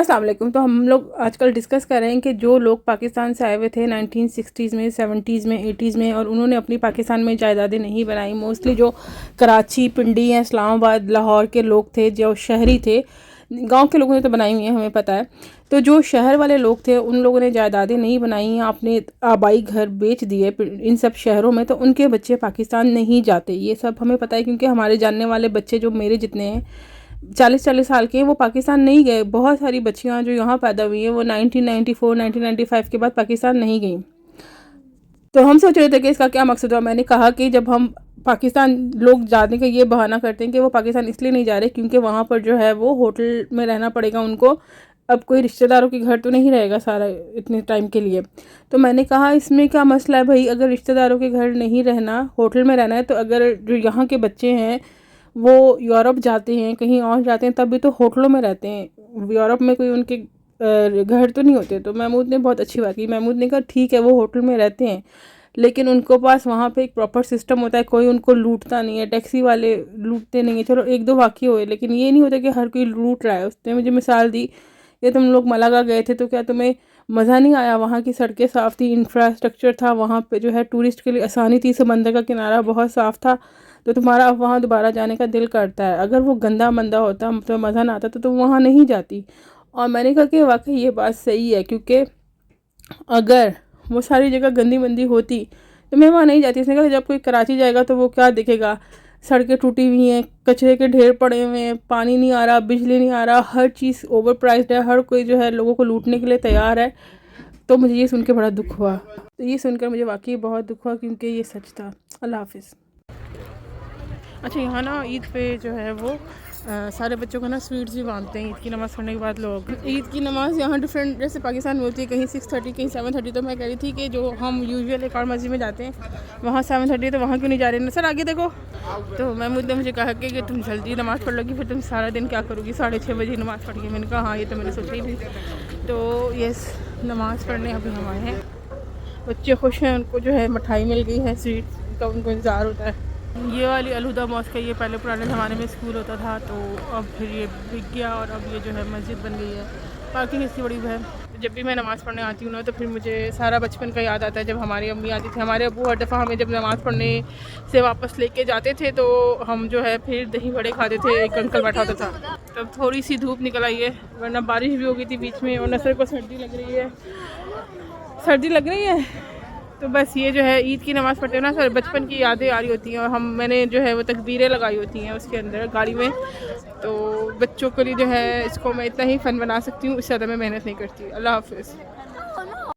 अस्सलाम वालेकुम। तो हम लोग आजकल डिस्कस कर रहे हैं कि जो लोग पाकिस्तान से आए हुए थे 1960s में, 70s में, 80s में और उन्होंने अपनी पाकिस्तान में जायदादें नहीं बनाई, मोस्टली जो कराची, पिंडी या इस्लामाबाद, लाहौर के लोग थे, जो शहरी थे, गांव के लोगों ने तो बनाई हुई है, हमें पता है। तो जो शहर वाले लोग थे उन लोगों ने जायदादें नहीं बनाई या अपने आबाई घर बेच दिए इन सब शहरों में, तो उनके बच्चे पाकिस्तान नहीं जाते। ये सब हमें पता है क्योंकि हमारे जानने वाले बच्चे जो मेरे जितने हैं 40-40 साल के हैं, वो पाकिस्तान नहीं गए। बहुत सारी बच्चियां जो यहाँ पैदा हुई हैं वो 1994 1995 के बाद पाकिस्तान नहीं गई। तो हम सोच रहे थे कि इसका क्या मकसद हुआ। मैंने कहा कि जब हम पाकिस्तान लोग जाने का ये बहाना करते हैं कि वो पाकिस्तान इसलिए नहीं जा रहे क्योंकि वहाँ पर जो है वो होटल में रहना पड़ेगा उनको, अब कोई रिश्तेदारों के घर तो नहीं रहेगा सारा इतने टाइम के लिए। तो मैंने कहा इसमें क्या मसला है भाई, अगर रिश्तेदारों के घर नहीं रहना, होटल में रहना है, तो अगर जो यहाँ के बच्चे हैं वो यूरोप जाते हैं, कहीं और जाते हैं, तब भी तो होटलों में रहते हैं। यूरोप में कोई उनके घर तो नहीं होते। तो महमूद ने बहुत अच्छी बात की। महमूद ने कहा ठीक है वो होटल में रहते हैं लेकिन उनको पास वहाँ पे एक प्रॉपर सिस्टम होता है, कोई उनको लूटता नहीं है, टैक्सी वाले लूटते नहीं है। चलो एक दो वाक़ई हुए लेकिन ये नहीं होता कि हर कोई लूट रहा है। उसने मुझे मिसाल दी कि तुम लोग मलागा गए थे तो क्या तुम्हें मज़ा नहीं आया, वहाँ की सड़कें साफ़ थी, इंफ्रास्ट्रक्चर था, वहाँ पे जो है टूरिस्ट के लिए आसानी थी, समंदर का किनारा बहुत साफ़ था, तो तुम्हारा अब वहाँ दोबारा जाने का दिल करता है। अगर वो गंदा मंदा होता तो मज़ा ना आता तो तुम वहाँ नहीं जाती। और मैंने कहा कि वाकई ये बात सही है क्योंकि अगर वो सारी जगह गंदी मंदी होती तो मैं वहाँ नहीं जाती। इसने कहा जब कोई कराची जाएगा तो वो क्या देखेगा, सड़कें टूटी हुई हैं, कचरे के ढेर पड़े हुए हैं, पानी नहीं आ रहा, बिजली नहीं आ रहा, हर चीज़ ओवर प्राइस्ड है, हर कोई जो है लोगों को लूटने के लिए तैयार है। तो मुझे ये सुन के बड़ा दुख हुआ। तो ये सुनकर मुझे वाकई बहुत दुख हुआ क्योंकि ये सच था। अल्लाह हाफिज़। अच्छा, यहाँ ना ईद पे जो है वो सारे बच्चों को ना स्वीट्स भी बांधते हैं ईद की नमाज़ पढ़ने के बाद। लोग ईद की नमाज़ यहाँ डिफरेंट जैसे पाकिस्तान में होती है, कहीं 6:30 कहीं 7:30। तो मैं कह रही थी कि जो हम यूजुअल एक और मस्जिद में जाते हैं वहाँ 7:30, तो वहाँ क्यों नहीं जा रहे ना सर, आगे देखो। तो महमूद ने मुझे कहा कि तुम जल्दी नमाज़ पढ़ लोगी, फिर तुम सारा दिन क्या करोगी, 6:30 बजे नमाज़ पढ़ के। मैंने कहा हाँ, ये तो मैंने सोचा ही थी। तो यस, नमाज़ पढ़ने अभी हम आए हैं। बच्चे खुश हैं, उनको जो है मिठाई मिल गई है, स्वीट का उनको इंतज़ार होता है। ये वाली अलहुदा मॉस्क है, ये पहले पुराने ज़माने में स्कूल होता था, तो अब फिर ये बिक गया और अब ये जो है मस्जिद बन गई है। पार्किंग इसकी बड़ी है। जब भी मैं नमाज़ पढ़ने आती हूँ ना तो फिर मुझे सारा बचपन का याद आता है। जब हमारी अम्मी आती थी, हमारे अब्बू हर दफ़ा हमें जब नमाज़ पढ़ने से वापस लेके जाते थे तो हम जो है फिर दही बड़े खाते थे। एक अंकल बैठा होता था। तब थोड़ी सी धूप निकल आई है, वरना बारिश भी हो गई थी बीच में, और नसर को सर्दी लग रही है, सर्दी लग रही है। तो बस ये जो है ईद की नमाज़ पढ़ते हैं ना सर, बचपन की यादें आ रही होती हैं। और मैंने जो है वो तकबीरें लगाई होती हैं उसके अंदर गाड़ी में। तो बच्चों के लिए जो है इसको मैं इतना ही फ़न बना सकती हूँ, इससे ज़्यादा मैं मेहनत नहीं करती। अल्लाह हाफ़िज़।